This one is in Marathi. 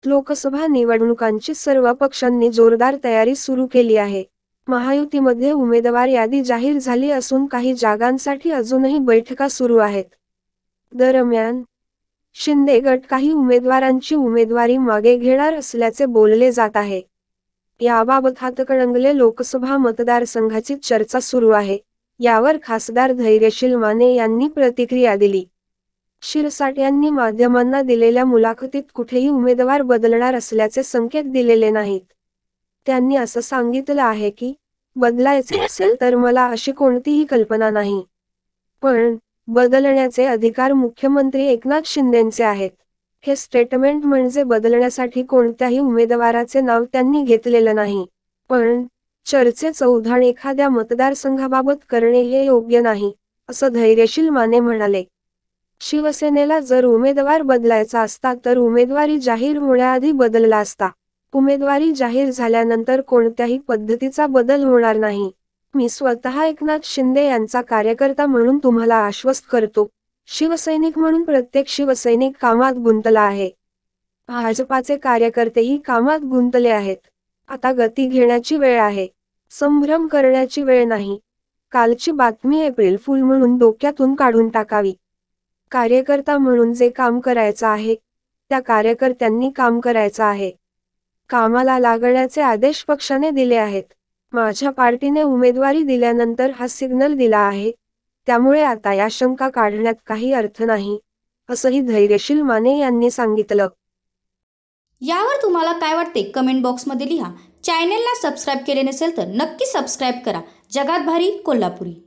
लोकसभा निवडणुकांची सर्व पक्षांनी जोरदार तयारी सुरू केली आहे. महायुतीमध्ये उमेदवार यादी जाहीर झाली असून काही जागांसाठी अजूनही बैठका सुरू आहेत. दरम्यान, शिंदे गट काही उमेदवारांची उमेदवारी मागे घेणार असल्याचे बोलले जात आहे. याबाबत हातकणंगले लोकसभा मतदारसंघाची चर्चा सुरू आहे. यावर खासदार धैर्यशील माने यांनी प्रतिक्रिया दिली. शिरसाट यांनी माध्यमांना दिलेल्या मुलाखतीत कुठेही उमेदवार बदलणार असल्याचे संकेत दिलेले नाहीत. त्यांनी असं सांगितलं आहे की, बदलायचे असेल तर मला अशी कोणतीही कल्पना नाही. पण, बदलण्याचे अधिकार मुख्यमंत्री एकनाथ शिंदेंचे आहेत. हे स्टेटमेंट म्हणजे बदलण्यासाठी कोणत्याही उमेदवाराचे नाव त्यांनी घेतलेलं नाही. पण, चर्चेचं उधाण एखाद्या मतदारसंघाबाबत करणे हे योग्य नाही, असं धैर्यशील माने म्हणाले. शिवसेनेला जर उमेदवार बदलायचा असता तर उमेदवारी जाहीर होण्याआधी बदलला असता. उमेदवारी जाहीर झाल्यानंतर कोणत्याही पद्धतीचा बदल होणार नाही. मी स्वतः एकनाथ शिंदे यांचा कार्यकर्ता म्हणून तुम्हाला आश्वस्त करतो, शिवसैनिक म्हणून प्रत्येक शिवसैनिक कामात गुंतला आहे. भाजपाचे कार्यकर्तेही कामात गुंतले आहेत. आता गती घेण्याची वेळ आहे. संभ्रम करण्याची वेळ नाही. कालची बातमी एप्रिल फूल म्हणून डोक्यातून काढून टाकावी. कार्यकर्ता म्हणून जे काम करायचं आहे, त्या कार्यकर्त्यांनी काम करायचं आहे. कामाला लागण्याचे आदेश पक्षाने दिले आहेत. माझ्या पार्टीने उमेदवारी दिल्यानंतर हा सिग्नल दिला आहे. त्यामुळे आता या शंका काढण्यात काही अर्थ नाही, असंही धैर्यशील माने यांनी सांगितलं. यावर तुम्हाला काय वाटते कमेंट बॉक्समध्ये लिहा. चॅनेलला सबस्क्राईब केले नसेल तर नक्की सबस्क्राईब करा. जगात भारी कोल्हापुरी.